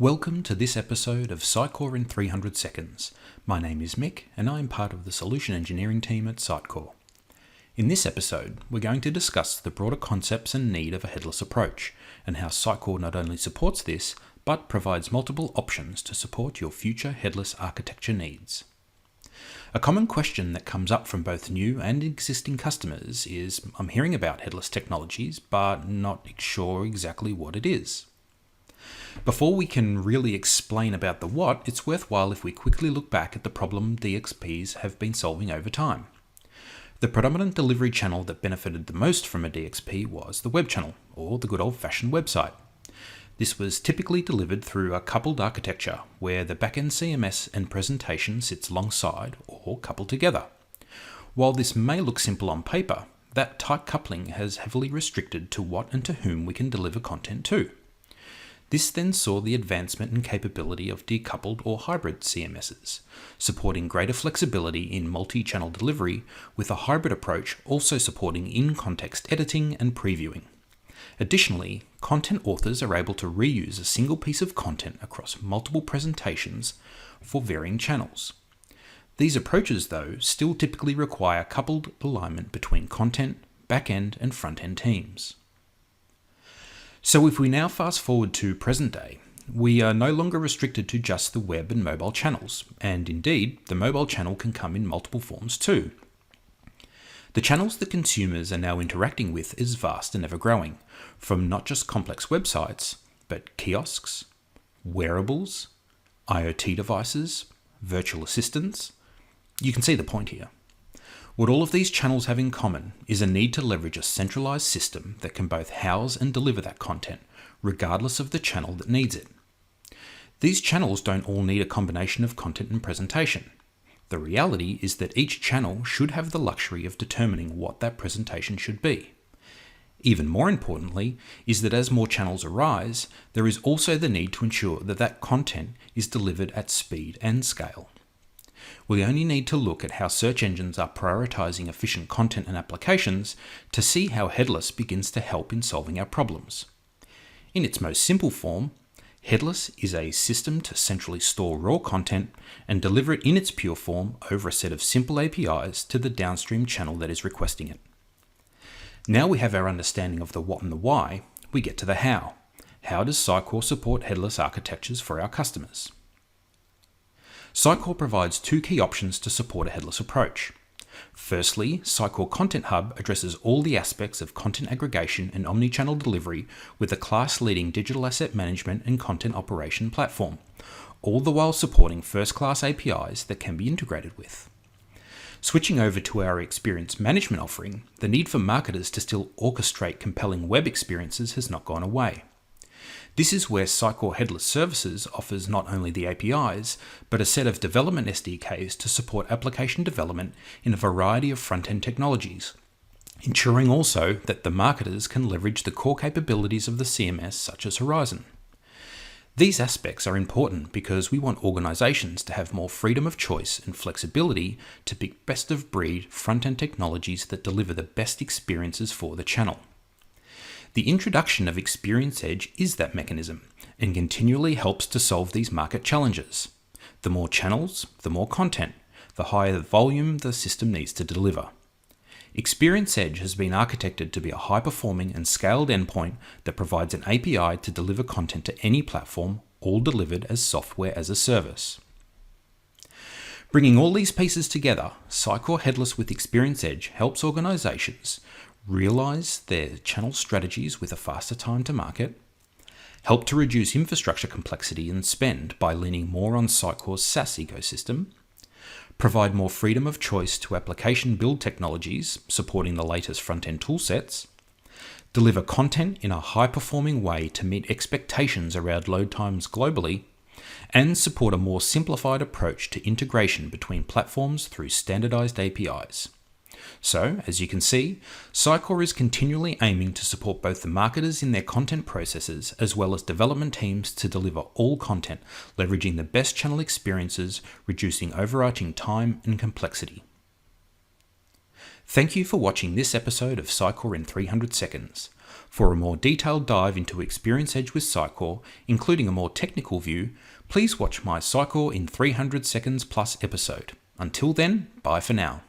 Welcome to this episode of Sitecore in 300 Seconds. My name is Mick and I am part of the solution engineering team at Sitecore. In this episode, we're going to discuss the broader concepts and need of a headless approach and how Sitecore not only supports this, but provides multiple options to support your future headless architecture needs. A common question that comes up from both new and existing customers is, I'm hearing about headless technologies, but not sure exactly what it is. Before we can really explain about the what, it's worthwhile if we quickly look back at the problem DXPs have been solving over time. The predominant delivery channel that benefited the most from a DXP was the web channel, or the good old-fashioned website. This was typically delivered through a coupled architecture, where the backend CMS and presentation sits alongside or coupled together. While this may look simple on paper, that tight coupling has heavily restricted to what and to whom we can deliver content to. This then saw the advancement and capability of decoupled or hybrid CMSs, supporting greater flexibility in multi-channel delivery, with a hybrid approach also supporting in-context editing and previewing. Additionally, content authors are able to reuse a single piece of content across multiple presentations for varying channels. These approaches, though, still typically require coupled alignment between content, back-end, and front-end teams. So if we now fast forward to present day, we are no longer restricted to just the web and mobile channels, and indeed, the mobile channel can come in multiple forms too. The channels that consumers are now interacting with is vast and ever growing, from not just complex websites, but kiosks, wearables, IoT devices, virtual assistants. You can see the point here. What all of these channels have in common is a need to leverage a centralized system that can both house and deliver that content, regardless of the channel that needs it. These channels don't all need a combination of content and presentation. The reality is that each channel should have the luxury of determining what that presentation should be. Even more importantly is that as more channels arise, there is also the need to ensure that that content is delivered at speed and scale. We only need to look at how search engines are prioritizing efficient content and applications to see how headless begins to help in solving our problems. In its most simple form, headless is a system to centrally store raw content and deliver it in its pure form over a set of simple APIs to the downstream channel that is requesting it. Now we have our understanding of the what and the why, we get to the how. How does Sitecore support headless architectures for our customers? Sitecore provides two key options to support a headless approach. Firstly, Sitecore Content Hub addresses all the aspects of content aggregation and omnichannel delivery with a class-leading digital asset management and content operation platform, all the while supporting first-class APIs that can be integrated with. Switching over to our experience management offering, the need for marketers to still orchestrate compelling web experiences has not gone away. This is where Sitecore Headless Services offers not only the APIs, but a set of development SDKs to support application development in a variety of front-end technologies, ensuring also that the marketers can leverage the core capabilities of the CMS such as Horizon. These aspects are important because we want organizations to have more freedom of choice and flexibility to pick best-of-breed front-end technologies that deliver the best experiences for the channel. The introduction of Experience Edge is that mechanism and continually helps to solve these market challenges. The more channels, the more content, the higher the volume the system needs to deliver. Experience Edge has been architected to be a high-performing and scaled endpoint that provides an API to deliver content to any platform, all delivered as software as a service. Bringing all these pieces together, Sitecore Headless with Experience Edge helps organizations realize their channel strategies with a faster time to market, help to reduce infrastructure complexity and spend by leaning more on Sitecore's SaaS ecosystem, provide more freedom of choice to application build technologies supporting the latest front-end toolsets, deliver content in a high-performing way to meet expectations around load times globally, and support a more simplified approach to integration between platforms through standardized APIs. So, as you can see, Sitecore is continually aiming to support both the marketers in their content processes as well as development teams to deliver all content, leveraging the best channel experiences, reducing overarching time and complexity. Thank you for watching this episode of Sitecore in 300 Seconds. For a more detailed dive into Experience Edge with Sitecore, including a more technical view, please watch my Sitecore in 300 Seconds Plus episode. Until then, bye for now.